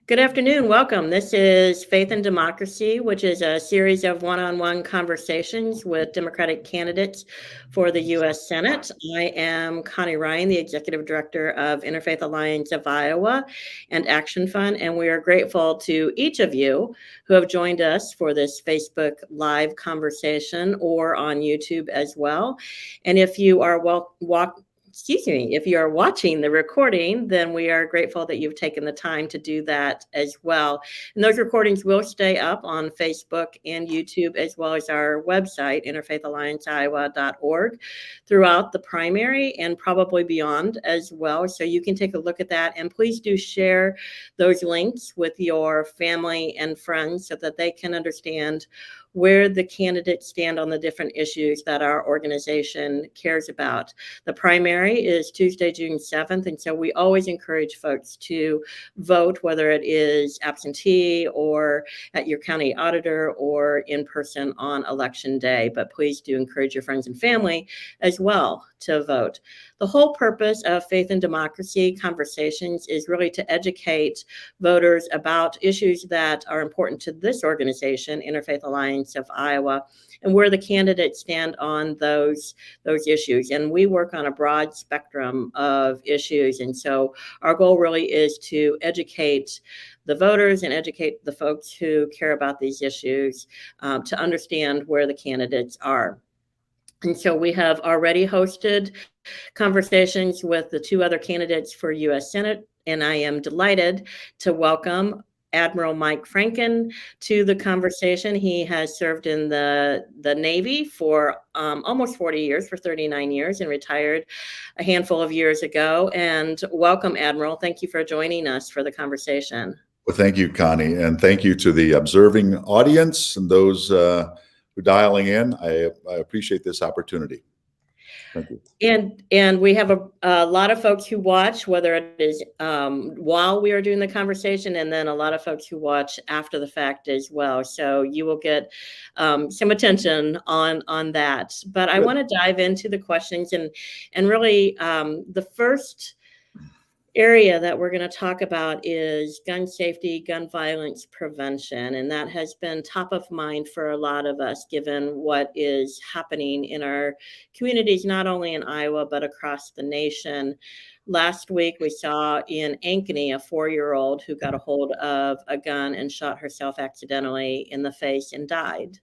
Good afternoon. Welcome. This is Faith and Democracy, which is a series of one-on-one conversations with Democratic candidates for the U.S. Senate. I am Connie Ryan, the Executive Director of Interfaith Alliance of Iowa and Action Fund, and we are grateful to each of you who have joined us for this Facebook Live conversation or on YouTube as well. And if you are if you are watching the recording, then we are grateful that you've taken the time to do that as well. And those recordings will stay up on Facebook and YouTube, as well as our website, interfaithallianceiowa.org, throughout the primary and probably beyond as well. So you can take a look at that. And please do share those links with your family and friends so that they can understand where the candidates stand on the different issues that our organization cares about. The primary is Tuesday, June 7th, and so we always encourage folks to vote, whether it is absentee or at your county auditor or in person on election day. But please do encourage your friends and family as well to vote. The whole purpose of Faith and Democracy conversations is really to educate voters about issues that are important to this organization, Interfaith Alliance of Iowa, and where the candidates stand on those issues. And we work on a broad spectrum of issues. And so our goal really is to educate the voters and educate the folks who care about these issues to understand where the candidates are. And so we have already hosted conversations with the two other candidates for U.S. Senate, and I am delighted to welcome Admiral Mike Franken to the conversation. He has served in the Navy for almost 40 years, for 39 years, and retired a handful of years ago. And welcome, Admiral. Thank you for joining us for the conversation. Well, thank you, Connie, and thank you to the observing audience and those who are dialing in. I appreciate this opportunity. Thank you. And we have a lot of folks who watch, whether it is while we are doing the conversation, and then a lot of folks who watch after the fact as well. So you will get some attention on that. But I want to dive into the questions and really the first area that we're going to talk about is gun safety, gun violence prevention. And that has been top of mind for a lot of us, given what is happening in our communities, not only in Iowa, but across the nation. Last week, we saw in Ankeny a 4-year-old who got a hold of a gun and shot herself accidentally in the face and died.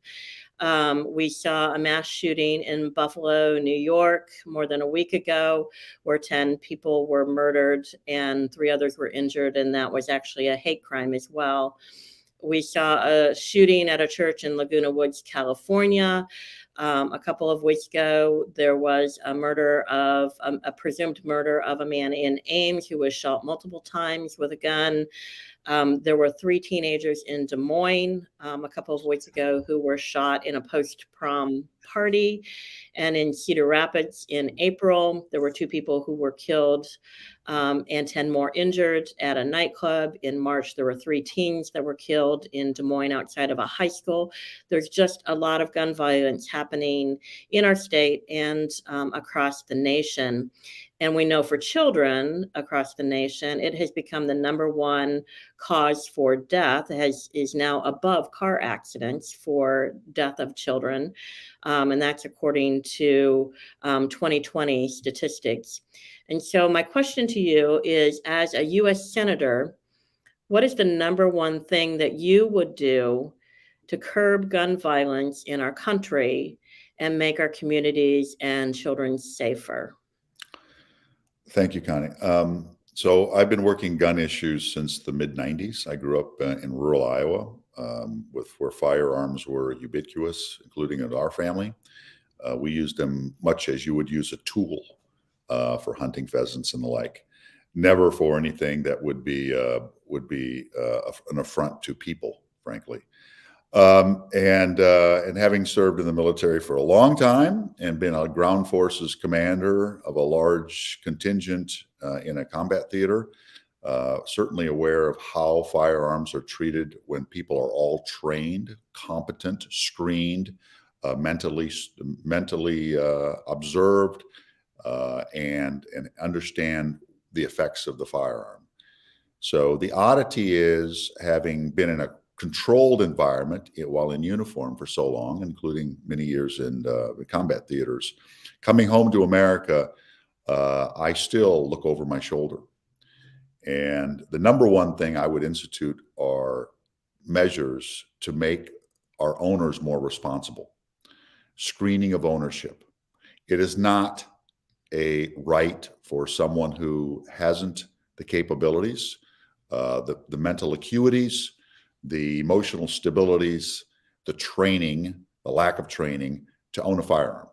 We saw a mass shooting in Buffalo, New York, more than a week ago, where 10 people were murdered and 3 others were injured, and that was actually a hate crime as well. We saw a shooting at a church in Laguna Woods, California. A couple of weeks ago, there was a presumed murder of a man in Ames who was shot multiple times with a gun. There were 3 teenagers in Des Moines a couple of weeks ago who were shot in a post-prom party. And in Cedar Rapids in April, there were 2 people who were killed and 10 more injured at a nightclub. In March, there were 3 teens that were killed in Des Moines outside of a high school. There's just a lot of gun violence happening in our state and across the nation. And we know for children across the nation, it has become the #1 cause for death, is now above car accidents for death of children. And that's according to 2020 statistics. And so my question to you is, as a U.S. Senator, what is the #1 thing that you would do to curb gun violence in our country and make our communities and children safer? Thank you, Connie. So I've been working gun issues since the mid-90s. I grew up in rural Iowa, where firearms were ubiquitous, including in our family. We used them much as you would use a tool for hunting pheasants and the like. Never for anything that would be an affront to people, frankly. And having served in the military for a long time and been a ground forces commander of a large contingent in a combat theater, certainly aware of how firearms are treated when people are all trained, competent, screened, mentally observed, and understand the effects of the firearm. So the oddity is, having been in a controlled environment while in uniform for so long, including many years in combat theaters, coming home to America, I still look over my shoulder. And the number one thing I would institute are measures to make our owners more responsible. Screening of ownership. It is not a right for someone who hasn't the capabilities, the mental acuities, the emotional stabilities, the training, the lack of training to own a firearm.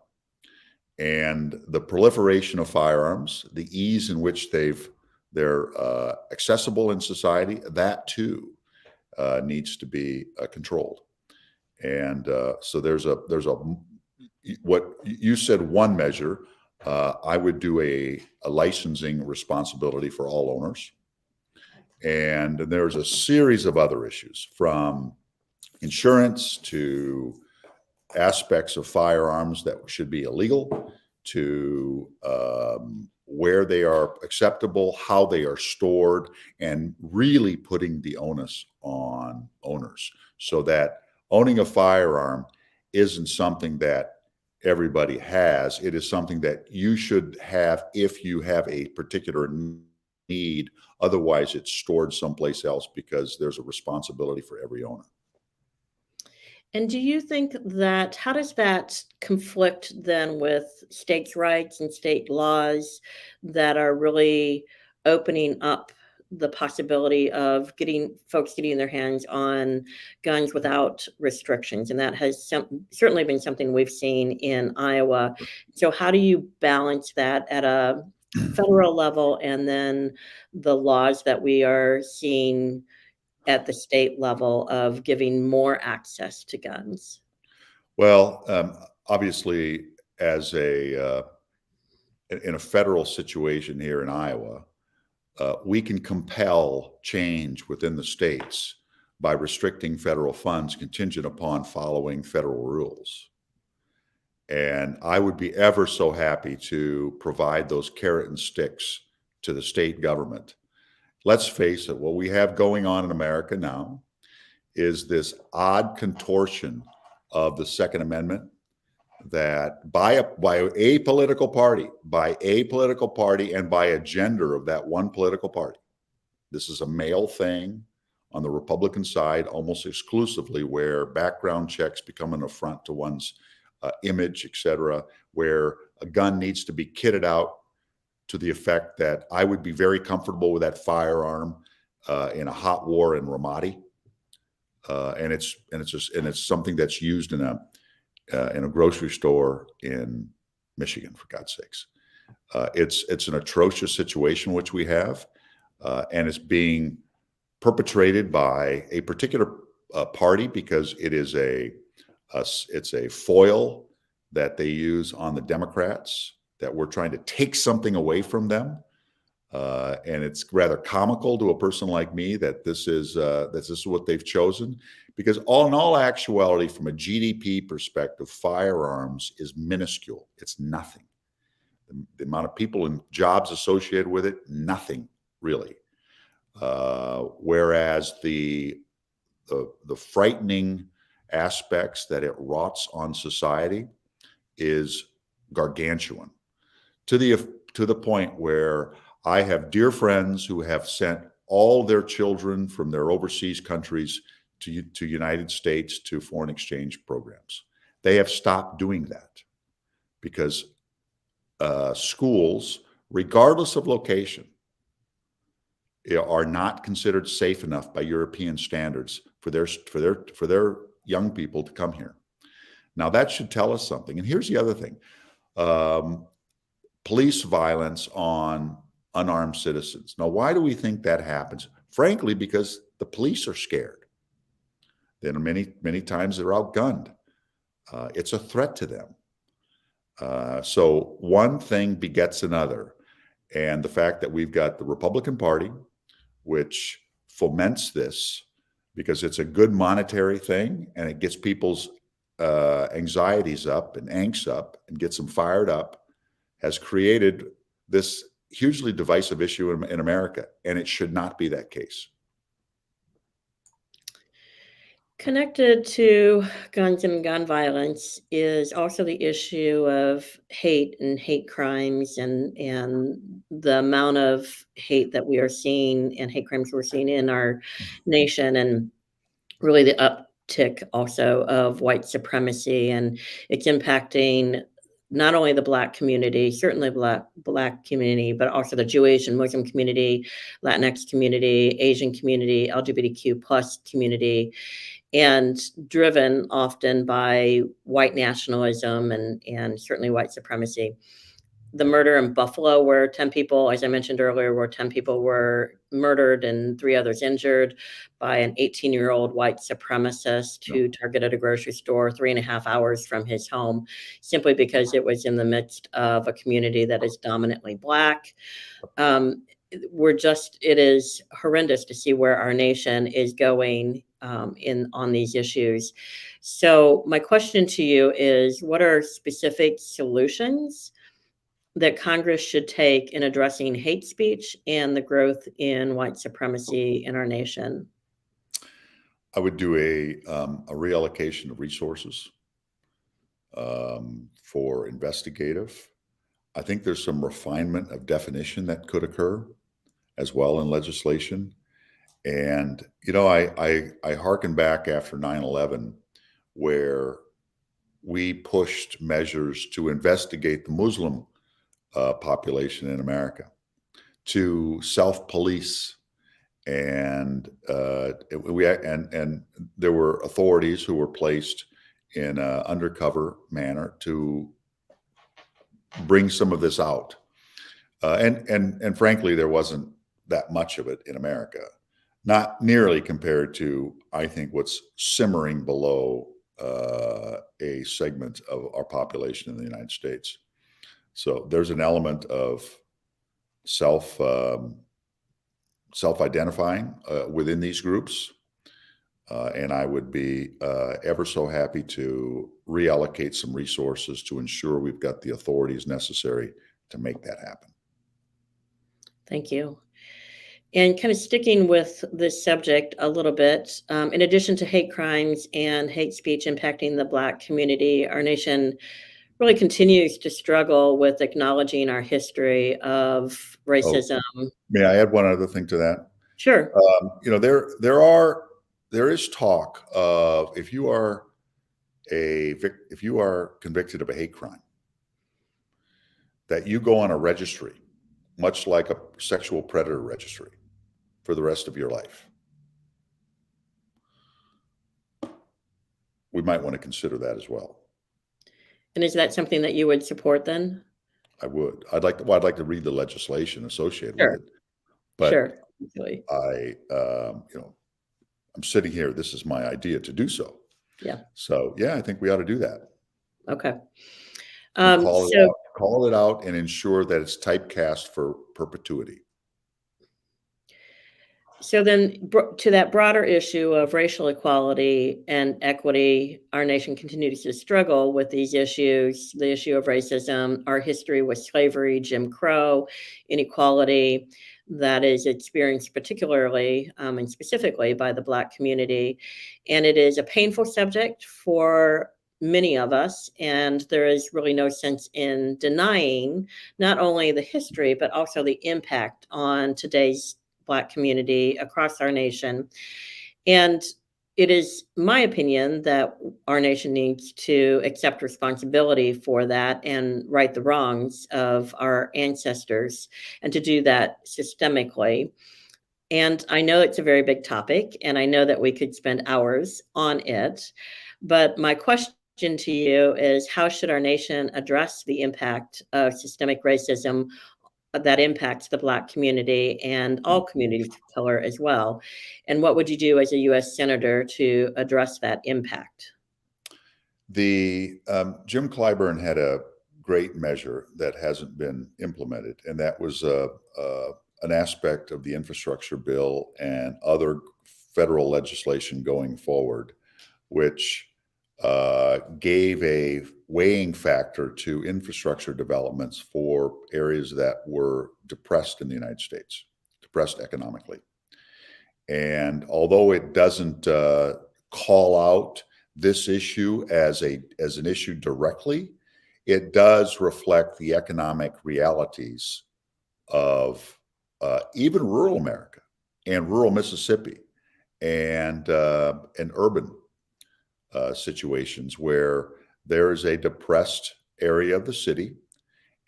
And the proliferation of firearms, the ease in which they're accessible in society, that too needs to be controlled. And so there's a what you said, one measure. I would do a licensing responsibility for all owners. And there's a series of other issues, from insurance to aspects of firearms that should be illegal, to where they are acceptable, how they are stored, and really putting the onus on owners so that owning a firearm isn't something that everybody has. It is something that you should have if you have a particular need. Otherwise, it's stored someplace else because there's a responsibility for every owner. And do you think that, how does that conflict then with states' rights and state laws that are really opening up the possibility of folks getting their hands on guns without restrictions? And that has certainly been something we've seen in Iowa. So how do you balance that at a federal level, and then the laws that we are seeing at the state level of giving more access to guns? Well, obviously, as in a federal situation here in Iowa, we can compel change within the states by restricting federal funds contingent upon following federal rules. And I would be ever so happy to provide those carrot and sticks to the state government. Let's face it, what we have going on in America now is this odd contortion of the Second Amendment that by a political party, and by a gender of that one political party. This is a male thing on the Republican side almost exclusively, where background checks become an affront to one's image, et cetera, where a gun needs to be kitted out to the effect that I would be very comfortable with that firearm in a hot war in Ramadi, and it's something that's used in a grocery store in Michigan, for God's sakes. It's an atrocious situation which we have, and it's being perpetrated by a particular party because it is it's a foil that they use on the Democrats, that we're trying to take something away from them. And it's rather comical to a person like me that this is what they've chosen, because in all actuality, from a GDP perspective, firearms is minuscule. It's nothing. The amount of people and jobs associated with it, nothing really. Whereas the frightening aspects that it rots on society is gargantuan, to the point where I have dear friends who have sent all their children from their overseas countries to United States to foreign exchange programs. They have stopped doing that because schools, regardless of location, are not considered safe enough by European standards for their young people to come here. Now that should tell us something. And here's the other thing. Police violence on unarmed citizens. Now, why do we think that happens? Frankly, because the police are scared. Then many times they're outgunned. It's a threat to them. So one thing begets another. And the fact that we've got the Republican Party, which foments this because it's a good monetary thing and it gets people's anxieties up and angst up and gets them fired up, has created this hugely divisive issue in America, and it should not be that case. Connected to guns and gun violence is also the issue of hate and hate crimes and the amount of hate that we are seeing and hate crimes we're seeing in our nation, and really the uptick also of white supremacy, and it's impacting not only the Black community, certainly Black community, but also the Jewish and Muslim community, Latinx community, Asian community, LGBTQ plus community, and driven often by white nationalism and certainly white supremacy. The murder in Buffalo, where 10 people, as I mentioned earlier, where 10 people were murdered and 3 others injured by an 18-year-old white supremacist who targeted a grocery store 3.5 hours from his home, simply because it was in the midst of a community that is dominantly Black. It is horrendous to see where our nation is going on these issues. So my question to you is, what are specific solutions that Congress should take in addressing hate speech and the growth in white supremacy in our nation? I would do a reallocation of resources for investigative. I think there's some refinement of definition that could occur as well in legislation. And, I hearken back after 9/11, where we pushed measures to investigate the Muslim population in America, to self-police, and there were authorities who were placed in an undercover manner to bring some of this out. And frankly, there wasn't that much of it in America, not nearly compared to, I think, what's simmering below a segment of our population in the United States. So there's an element of self-identifying within these groups. And I would be ever so happy to reallocate some resources to ensure we've got the authorities necessary to make that happen. Thank you. And kind of sticking with this subject a little bit, in addition to hate crimes and hate speech impacting the Black community, our nation really continues to struggle with acknowledging our history of racism. May I add one other thing to that? Sure. There is talk of, if you are convicted of a hate crime, that you go on a registry, much like a sexual predator registry, for the rest of your life. We might want to consider that as well. And is that something that you would support then? I would. I'd like to read the legislation associated Sure. with it. But sure. I'm sitting here. This is my idea to do so. Yeah. So yeah, I think we ought to do that. Okay. Call it out and ensure that it's typecast for perpetuity. So then, to that broader issue of racial equality and equity, our nation continues to struggle with these issues, the issue of racism, our history with slavery, Jim Crow, inequality that is experienced particularly and specifically by the Black community. And it is a painful subject for many of us, and there is really no sense in denying not only the history, but also the impact on today's Black community across our nation. And it is my opinion that our nation needs to accept responsibility for that and right the wrongs of our ancestors, and to do that systemically. And I know it's a very big topic, and I know that we could spend hours on it. But my question to you is, how should our nation address the impact of systemic racism that impacts the Black community and all communities of color as well? And what would you do as a U.S. Senator to address that impact? Jim Clyburn had a great measure that hasn't been implemented, and that was an aspect of the infrastructure bill and other federal legislation going forward, which gave a weighing factor to infrastructure developments for areas that were depressed in the United States, depressed economically. And although it doesn't call out this issue as an issue directly, it does reflect the economic realities of even rural America and rural Mississippi and urban situations where there is a depressed area of the city,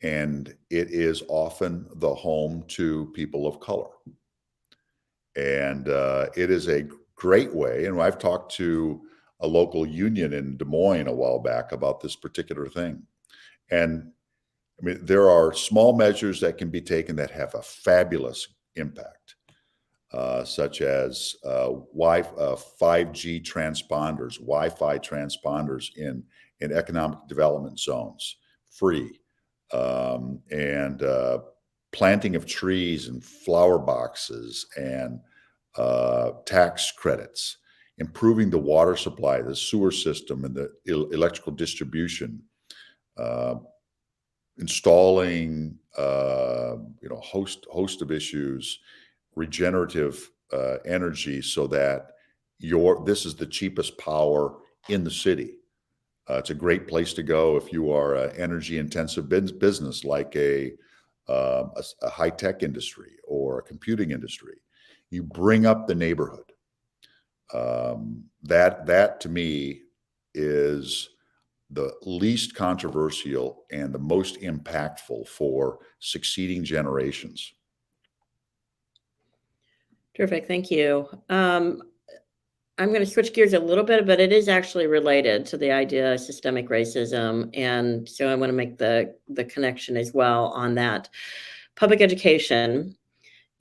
and it is often the home to people of color. And it is a great way, and I've talked to a local union in Des Moines a while back about this particular thing. And I mean, there are small measures that can be taken that have a fabulous impact, such as 5G transponders, Wi-Fi transponders in economic development zones, free, and planting of trees and flower boxes and tax credits, improving the water supply, the sewer system, and the electrical distribution, installing host of issues, regenerative energy, so that this is the cheapest power in the city. It's a great place to go if you are an energy intensive business like a high-tech industry or a computing industry. You bring up the neighborhood. That to me is the least controversial and the most impactful for succeeding generations. Terrific. Thank you. I'm going to switch gears a little bit, but it is actually related to the idea of systemic racism. And so I want to make the connection as well on that. Public education,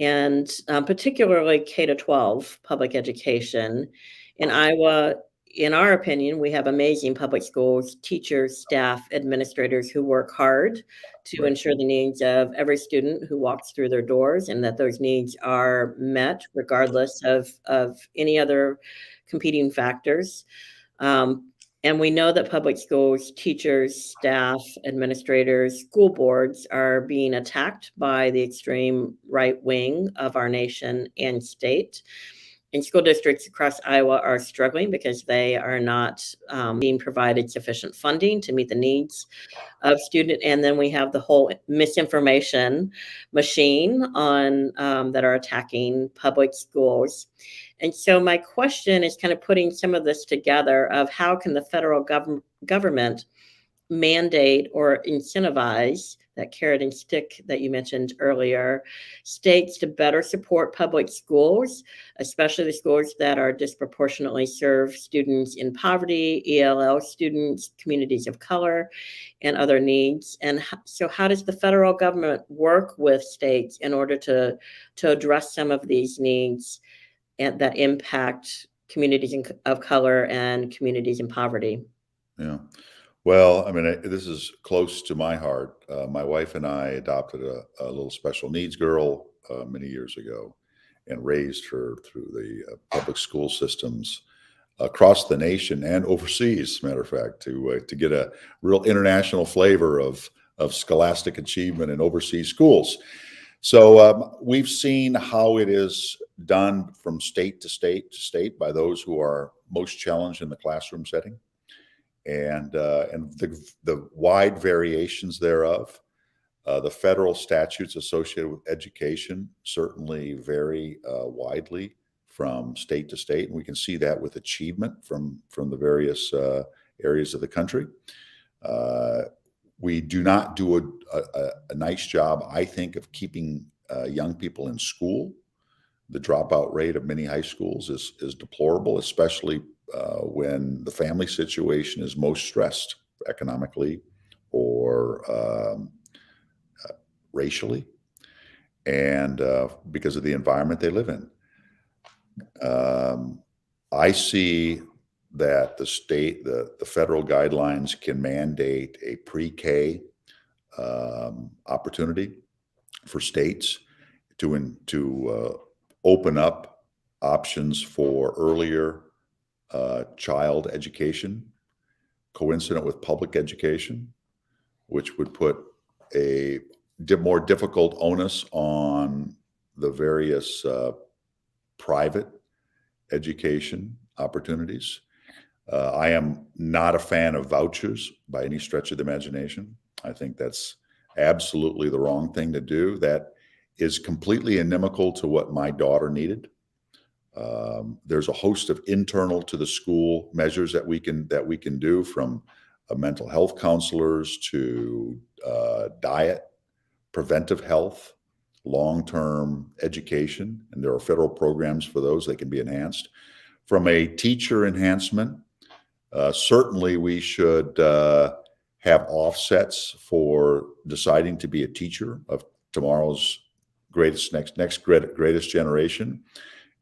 and particularly K-12 public education. In Iowa, in our opinion, we have amazing public schools, teachers, staff, administrators who work hard to ensure the needs of every student who walks through their doors, and that those needs are met regardless of any other competing factors. And we know that public schools, teachers, staff, administrators, school boards are being attacked by the extreme right wing of our nation and state. And school districts across Iowa are struggling because they are not being provided sufficient funding to meet the needs of students. And then we have the whole misinformation machine on that are attacking public schools. And so my question is kind of putting some of this together of how can the federal government mandate or incentivize, that carrot and stick that you mentioned earlier, states to better support public schools, especially the schools that are disproportionately serve students in poverty, ELL students, communities of color, and other needs. And so how does the federal government work with states in order to address some of these needs and that impact communities of color and communities in poverty? Yeah. Well, I mean, this is close to my heart. My wife and I adopted a little special needs girl many years ago and raised her through the public school systems across the nation and overseas, as a matter of fact, to get a real international flavor of scholastic achievement in overseas schools. So we've seen how it is done from state to state to state by those who are most challenged in the classroom setting. And the wide variations thereof. The federal statutes associated with education certainly vary widely from state to state, and we can see that with achievement from the various areas of the country. We do not do a nice job, I think, of keeping young people in school. The dropout rate of many high schools is deplorable, especially when the family situation is most stressed economically or racially, and because of the environment they live in. I see that the federal guidelines can mandate a pre-K opportunity for states to open up options for earlier child education, coincident with public education, which would put a more difficult onus on the various private education opportunities. I am not a fan of vouchers by any stretch of the imagination. I think that's absolutely the wrong thing to do. That is completely inimical to what my daughter needed. There's a host of internal to the school measures that we can do, from mental health counselors to diet, preventive health, long-term education, and there are federal programs for those that can be enhanced. From a teacher enhancement, certainly we should have offsets for deciding to be a teacher of tomorrow's next greatest generation,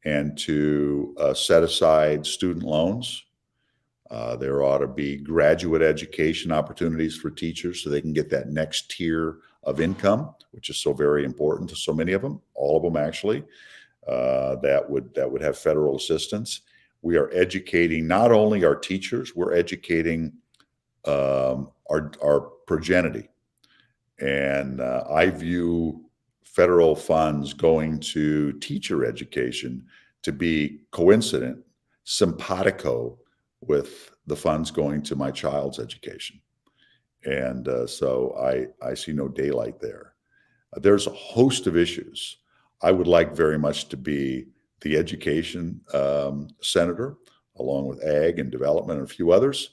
and to set aside student loans. There ought to be graduate education opportunities for teachers so they can get that next tier of income, which is so very important to so many of them, all of them actually, that would have federal assistance. We are educating not only our teachers, we're educating our progeny. And I view federal funds going to teacher education to be coincident, simpatico with the funds going to my child's education. And so I see no daylight there. There's a host of issues. I would like very much to be the education senator, along with ag and development and a few others.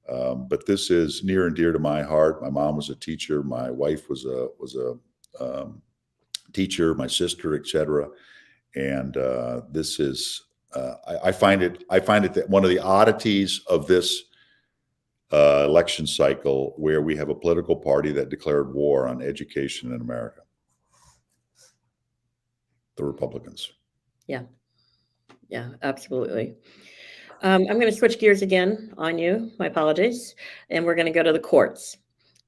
But this is near and dear to my heart. My mom was a teacher. My wife was a teacher, my sister, etc. And this is, I find it that one of the oddities of this election cycle, where we have a political party that declared war on education in America, the Republicans. Yeah, absolutely. I'm going to switch gears again on you. My apologies. And we're going to go to the courts,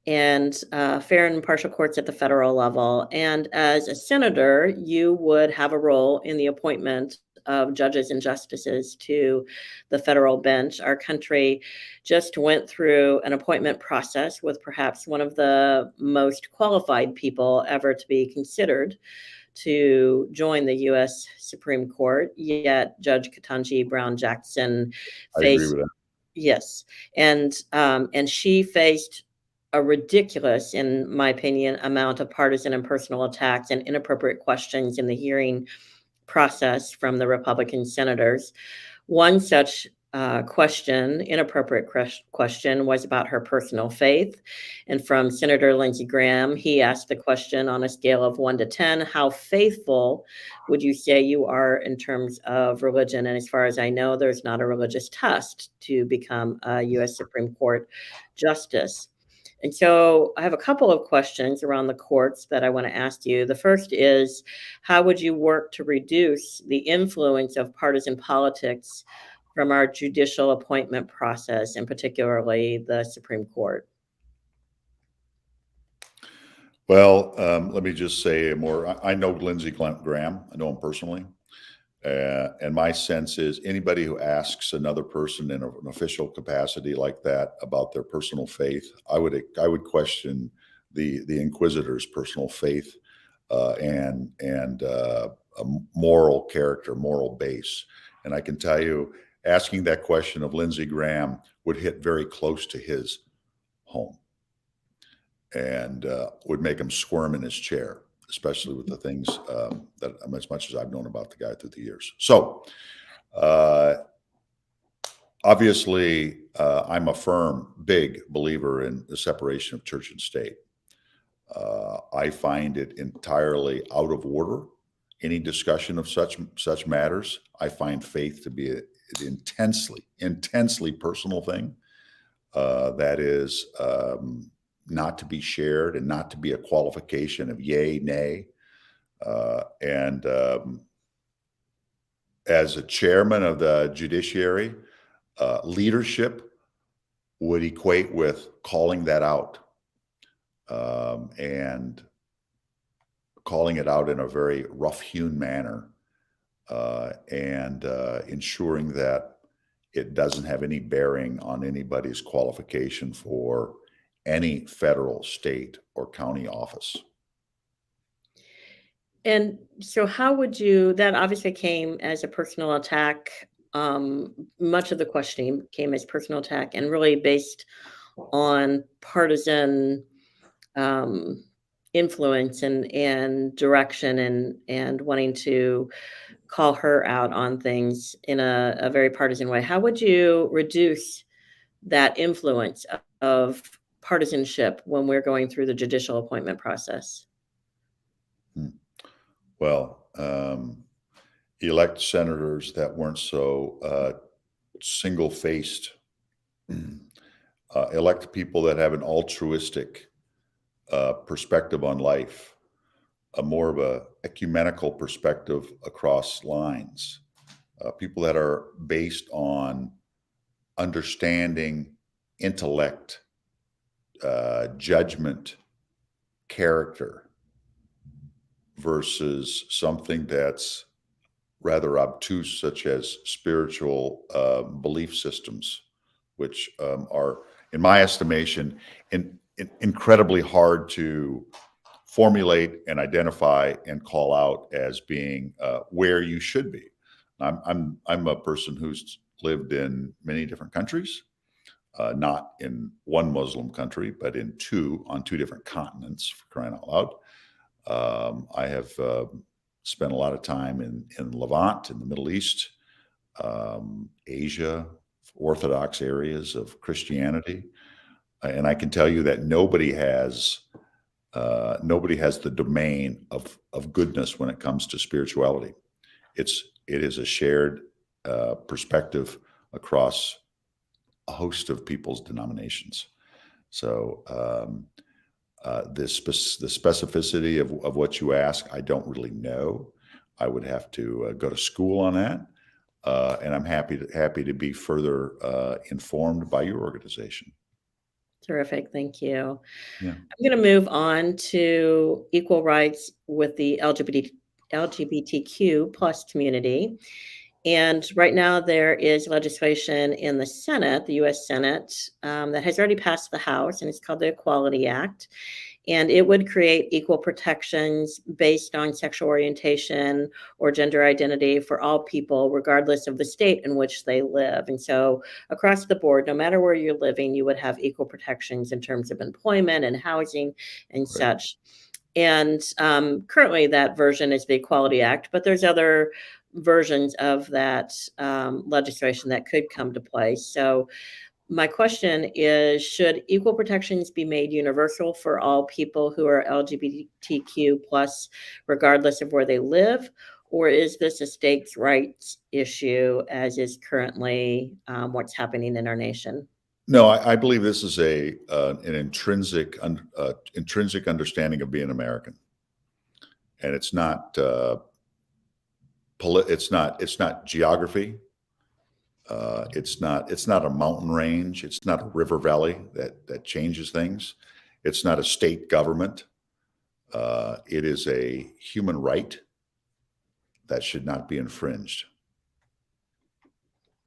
and fair and impartial courts at the federal level. And as a senator, you would have a role in the appointment of judges and justices to the federal bench. Our country just went through an appointment process with perhaps one of the most qualified people ever to be considered to join the U.S. Supreme Court. Yet Judge Ketanji Brown Jackson I agree faced, with that. yes, and she faced a ridiculous, in my opinion, amount of partisan and personal attacks and inappropriate questions in the hearing process from the Republican senators. One such inappropriate question, was about her personal faith. And from Senator Lindsey Graham, he asked the question, on a scale of 1 to 10, how faithful would you say you are in terms of religion? And as far as I know, there's not a religious test to become a U.S. Supreme Court justice. And so I have a couple of questions around the courts that I want to ask you. The first is, how would you work to reduce the influence of partisan politics from our judicial appointment process, and particularly the Supreme Court? Well, let me just say I know Lindsey Graham. I know him personally. And my sense is anybody who asks another person in an official capacity like that about their personal faith, I would question the inquisitor's personal faith and a moral character, moral base. And I can tell you, asking that question of Lindsey Graham would hit very close to his home, and would make him squirm in his chair, especially with the things that, as much as I've known about the guy through the years. So obviously, I'm a firm, big believer in the separation of church and state. I find it entirely out of order, any discussion of such matters. I find faith to be an intensely personal thing that is not to be shared and not to be a qualification of yay, nay. And as a chairman of the judiciary, leadership would equate with calling that out, and calling it out in a very rough-hewn manner, and ensuring that it doesn't have any bearing on anybody's qualification for any federal, state, or county office. And so how would you, that obviously came as a personal attack. Much of the questioning came as personal attack and really based on partisan um, influence and direction and wanting to call her out on things in a very partisan way. How would you reduce that influence of partisanship when we're going through the judicial appointment process? Well, elect senators that weren't so single-faced. Elect people that have an altruistic perspective on life, a more of a ecumenical perspective across lines, people that are based on understanding, intellect, judgment, character, versus something that's rather obtuse, such as spiritual belief systems, which are, in my estimation, incredibly hard to formulate and identify and call out as being where you should be. I'm a person who's lived in many different countries, not in one Muslim country, but in two, on two different continents, for crying out loud. I have spent a lot of time in Levant, in the Middle East, Asia, Orthodox areas of Christianity. And I can tell you that nobody has the domain of goodness when it comes to spirituality. It is a shared perspective across a host of people's denominations. So the specificity of what you ask, I don't really know. I would have to go to school on that, and I'm happy to be further informed by your organization. Terrific. Thank you. Yeah. I'm going to move on to equal rights with the LGBTQ plus community. And right now there is legislation in the Senate, the U.S. Senate, that has already passed the House, and it's called the Equality Act. And it would create equal protections based on sexual orientation or gender identity for all people, regardless of the state in which they live. And so across the board, no matter where you're living, you would have equal protections in terms of employment and housing and such. And currently that version is the Equality Act, but there's other versions of that legislation that could come to play. So my question is, should equal protections be made universal for all people who are LGBTQ plus, regardless of where they live? Or is this a states' rights issue, as is currently what's happening in our nation? No, I believe this is an intrinsic understanding of being American, and it's not geography. It's not a mountain range. It's not a river valley that changes things. It's not a state government. It is a human right that should not be infringed.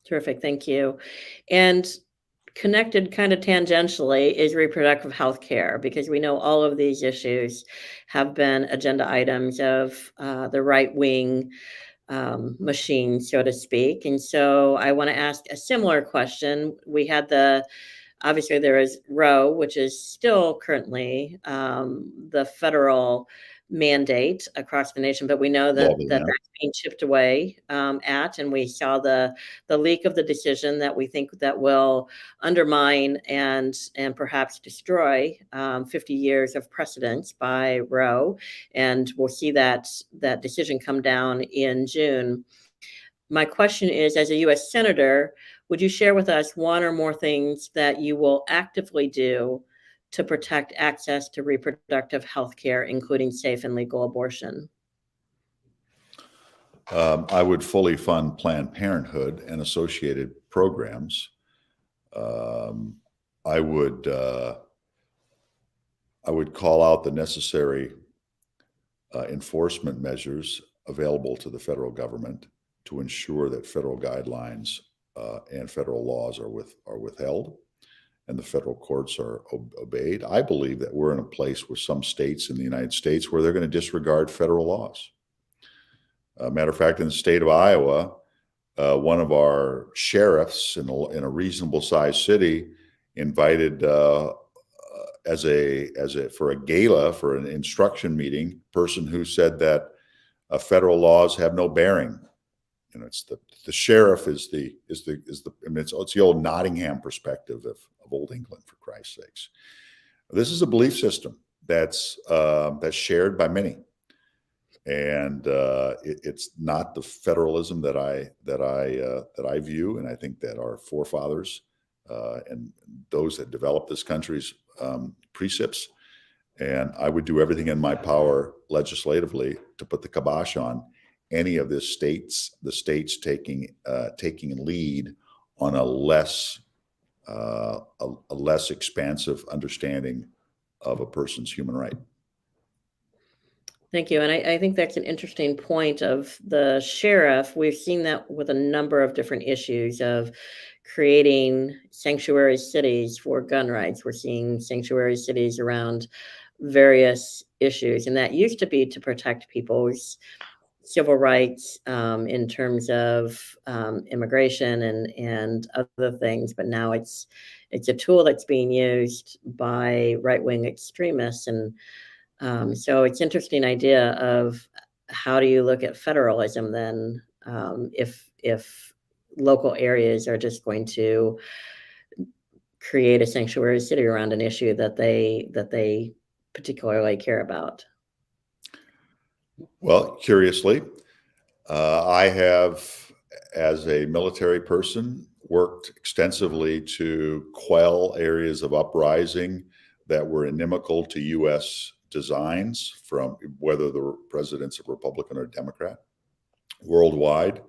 Terrific, thank you. And connected kind of tangentially is reproductive health care, because we know all of these issues have been agenda items of the right-wing machine, so to speak. And so I want to ask a similar question. We had obviously there is Roe, which is still currently the federal mandate across the nation, but we know that that's being chipped away at, and we saw the leak of the decision that we think that will undermine and perhaps destroy 50 years of precedence by Roe, and we'll see that decision come down in June. My question is, as a U.S. Senator, would you share with us one or more things that you will actively do to protect access to reproductive health care, including safe and legal abortion? I would fully fund Planned Parenthood and associated programs. I would call out the necessary enforcement measures available to the federal government to ensure that federal guidelines and federal laws are withheld, and the federal courts are obeyed. I believe that we're in a place with some states in the United States where they're going to disregard federal laws. Matter of fact, in the state of Iowa, one of our sheriffs in a reasonable sized city invited for a gala, for an instruction meeting, person who said that federal laws have no bearing. It's the sheriff is the I mean, it's the old Nottingham perspective of old England, for Christ's sakes. This is a belief system that's shared by many, and it's not the federalism that I view, and I think that our forefathers and those that developed this country's precepts. And I would do everything in my power legislatively to put the kibosh on any of the states taking lead on a less expansive understanding of a person's human right. Thank you. And I think that's an interesting point of the sheriff. We've seen that with a number of different issues of creating sanctuary cities for gun rights. We're seeing sanctuary cities around various issues, and that used to be to protect people's civil rights in terms of immigration and other things. But now it's a tool that's being used by right-wing extremists. And so it's an interesting idea of how do you look at federalism then if local areas are just going to create a sanctuary city around an issue that they particularly care about. Well, curiously, I have, as a military person, worked extensively to quell areas of uprising that were inimical to U.S. designs, from whether the president's a Republican or Democrat, worldwide.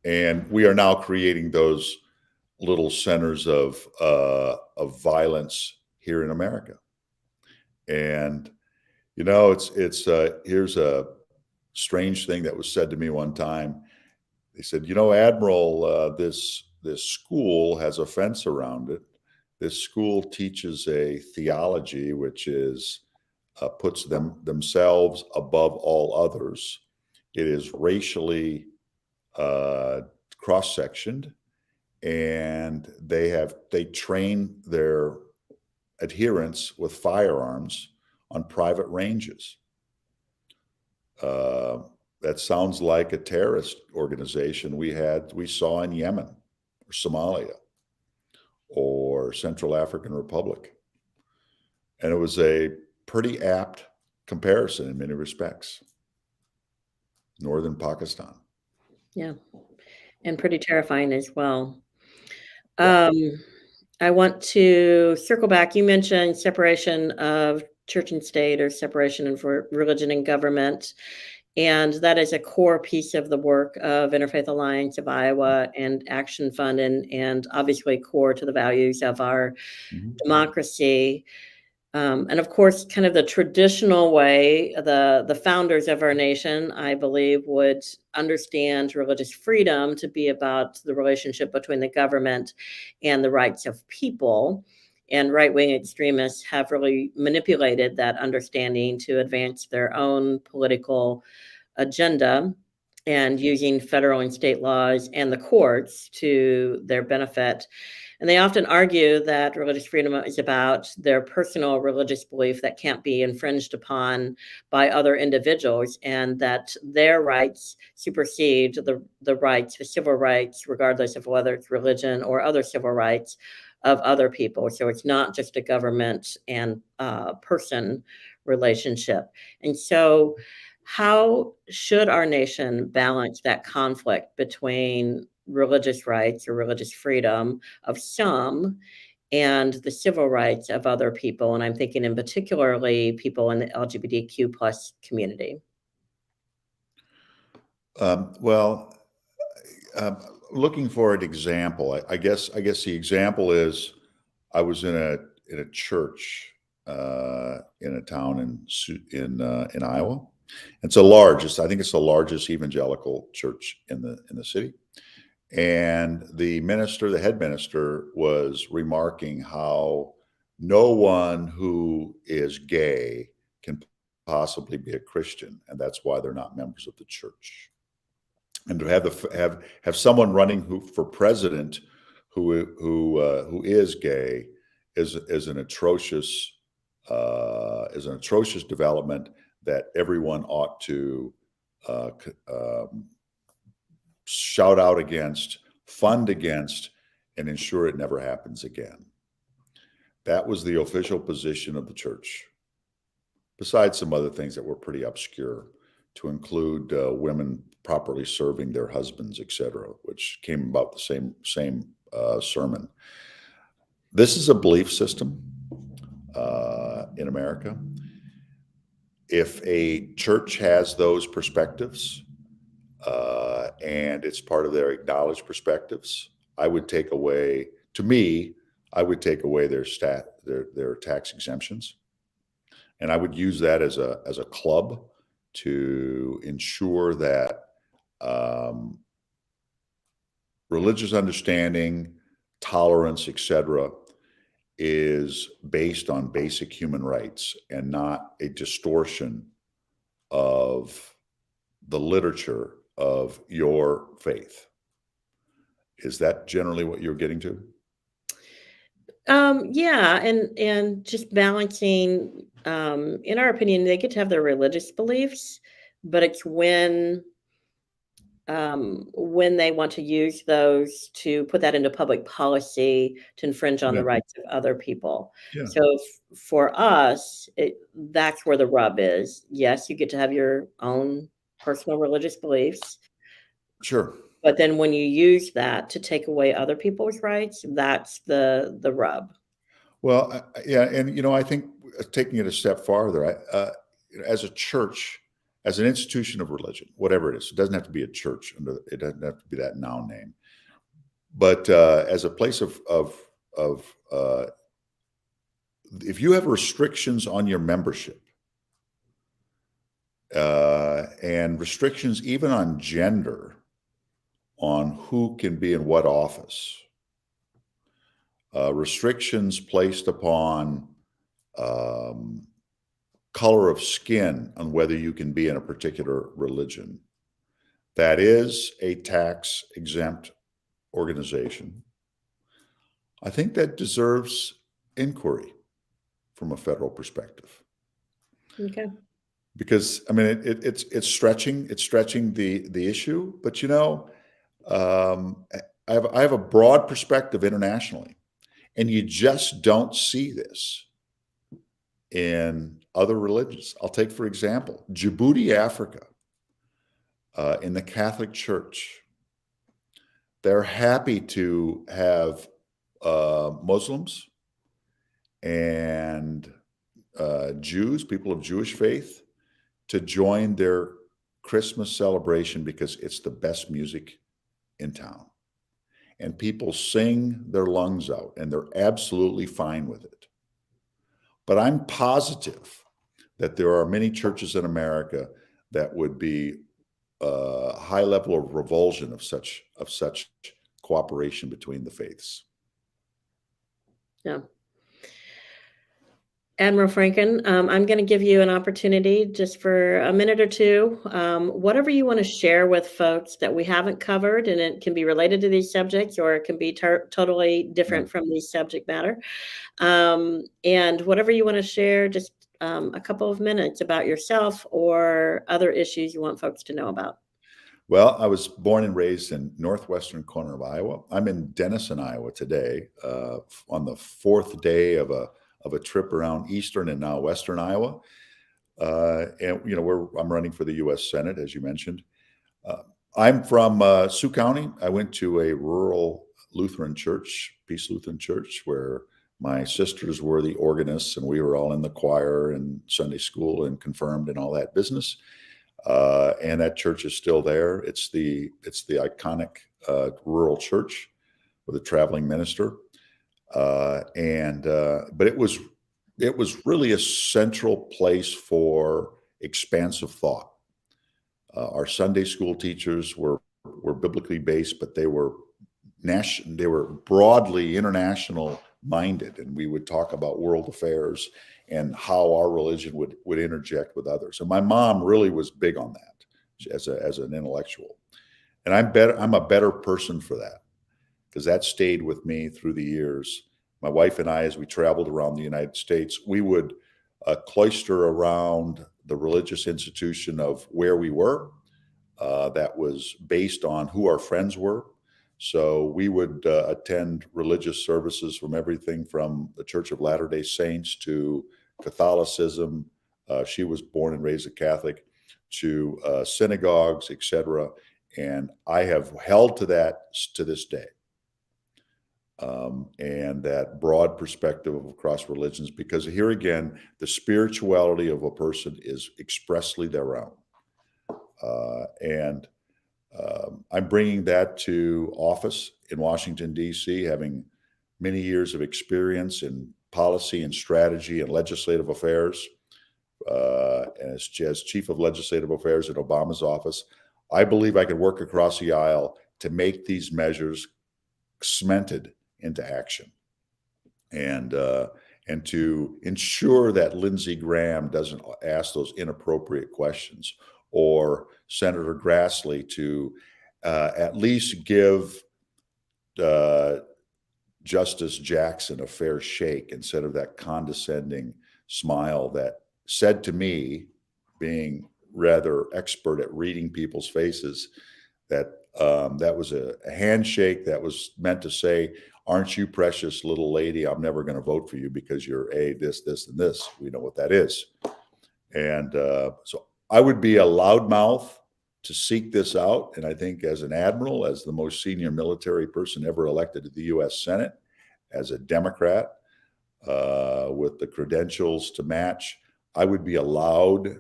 And we are now creating those little centers of violence here in America. And here's a strange thing that was said to me one time. They said, Admiral, this school has a fence around it. This school teaches a theology which is puts themselves above all others. It is racially cross-sectioned, and they train their adherents with firearms on private ranges. That sounds like a terrorist organization we saw in Yemen or Somalia or Central African Republic. And it was a pretty apt comparison in many respects. Northern Pakistan. Yeah. And pretty terrifying as well. Yeah. I want to circle back. You mentioned separation of church and state, or separation of religion and government. And that is a core piece of the work of Interfaith Alliance of Iowa and Action Fund, and obviously core to the values of our democracy. And of course, kind of the traditional way, the founders of our nation, I believe, would understand religious freedom to be about the relationship between the government and the rights of people. And right-wing extremists have really manipulated that understanding to advance their own political agenda, and using federal and state laws and the courts to their benefit. And they often argue that religious freedom is about their personal religious belief that can't be infringed upon by other individuals, and that their rights supersede the rights, the civil rights, regardless of whether it's religion or other civil rights of other people. So it's not just a government and person relationship. And so how should our nation balance that conflict between religious rights or religious freedom of some and the civil rights of other people? And I'm thinking in particularly people in the LGBTQ plus community. Looking for an example, I guess the example is I was in a church in a town in Iowa. I think it's the largest evangelical church in the city. And the minister, the head minister, was remarking how no one who is gay can possibly be a Christian, and that's why they're not members of the church. And to have someone running for president who is gay is an atrocious development that everyone ought to shout out against, fund against, and ensure it never happens again. That was the official position of the church, besides some other things that were pretty obscure, to include women properly serving their husbands, etc., which came about the same sermon. This is a belief system in America. If a church has those perspectives, and it's part of their acknowledged perspectives, I would take away their tax exemptions, and I would use that as a club to ensure that religious understanding, tolerance, etc., is based on basic human rights and not a distortion of the literature of your faith. Is that generally what you're getting to? Yeah, and just balancing, in our opinion, they get to have their religious beliefs, but it's when they want to use those to put that into public policy to infringe on Yeah. the rights of other people. Yeah. So for us, that's where the rub is. Yes, you get to have your own personal religious beliefs. Sure. But then when you use that to take away other people's rights, that's the rub. Well, yeah, and I think taking it a step farther, as a church, as an institution of religion, whatever it is, it doesn't have to be a church. It doesn't have to be that noun name, but as a place of if you have restrictions on your membership, and restrictions even on gender, on who can be in what office, restrictions placed upon color of skin, on whether you can be in a particular religion, that is a tax exempt organization. I think that deserves inquiry from a federal perspective. Okay. Because I mean, it's stretching the issue, but I have a broad perspective internationally, and you just don't see this in other religions. I'll take, for example, Djibouti, Africa, in the Catholic Church. They're happy to have Muslims and Jews, people of Jewish faith, to join their Christmas celebration because it's the best music in town. And people sing their lungs out, and they're absolutely fine with it. But I'm positive that there are many churches in America that would be a high level of revulsion of such cooperation between the faiths. Yeah. Admiral Franken, I'm going to give you an opportunity just for a minute or two. Whatever you want to share with folks that we haven't covered, and it can be related to these subjects, or it can be totally different from the subject matter. And whatever you want to share, just a couple of minutes about yourself or other issues you want folks to know about. Well, I was born and raised in northwestern corner of Iowa. I'm in Denison, Iowa today, on the fourth day of a trip around eastern and now western Iowa. And I'm running for the U.S. Senate, as you mentioned. I'm from Sioux County. I went to a rural Lutheran church, Peace Lutheran Church, where my sisters were the organists, and we were all in the choir and Sunday school and confirmed and all that business. And that church is still there. It's the iconic rural church with a traveling minister. But it was really a central place for expansive thought. Our Sunday school teachers were were biblically based, but they were broadly international minded, and we would talk about world affairs and how our religion would interject with others. And my mom really was big on that as an intellectual. And I'm a better person for that, because that stayed with me through the years. My wife and I, as we traveled around the United States, we would cloister around the religious institution of where we were. That was based on who our friends were. So we would attend religious services from everything from the Church of Latter-day Saints to Catholicism. She was born and raised a Catholic, to synagogues, etc. And I have held to that to this day. And that broad perspective of across religions, because here again, the spirituality of a person is expressly their own. I'm bringing that to office in Washington, D.C., having many years of experience in policy and strategy and legislative affairs. As Chief of Legislative Affairs in Obama's office, I believe I could work across the aisle to make these measures cemented into action, and to ensure that Lindsey Graham doesn't ask those inappropriate questions, or Senator Grassley to at least give Justice Jackson a fair shake instead of that condescending smile that said to me, being rather expert at reading people's faces, that that was a handshake that was meant to say, aren't you precious little lady? I'm never going to vote for you because you're this, and this. We know what that is. And so I would be a loudmouth to seek this out. And I think as an admiral, as the most senior military person ever elected to the U.S. Senate, as a Democrat with the credentials to match, I would be a loud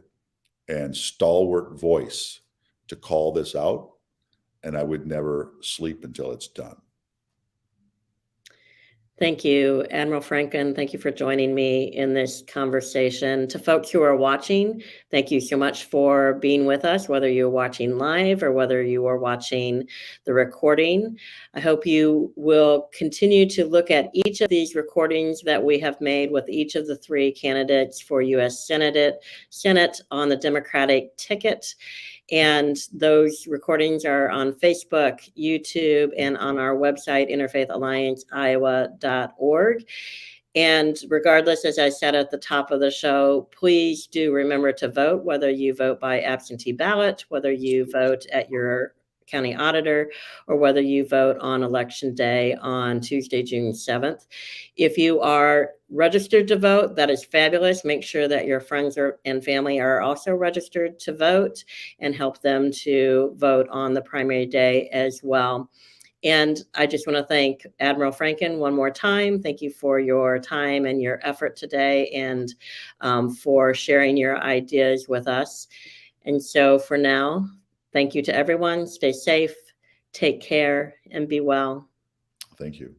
and stalwart voice to call this out. And I would never sleep until it's done. Thank you, Admiral Franken. Thank you for joining me in this conversation. To folks who are watching, thank you so much for being with us, whether you're watching live or whether you are watching the recording. I hope you will continue to look at each of these recordings that we have made with each of the three candidates for U.S. Senate on the Democratic ticket. And those recordings are on Facebook, YouTube, and on our website, interfaithallianceiowa.org. And regardless, as I said at the top of the show, please do remember to vote, whether you vote by absentee ballot, whether you vote at your county auditor, or whether you vote on election day on Tuesday, June 7th. If you are registered to vote, that is fabulous. Make sure that your friends and family are also registered to vote, and help them to vote on the primary day as well. And I just want to thank Admiral Franken one more time. Thank you for your time and your effort today, and for sharing your ideas with us. And so for now, thank you to everyone. Stay safe, take care, and be well. Thank you.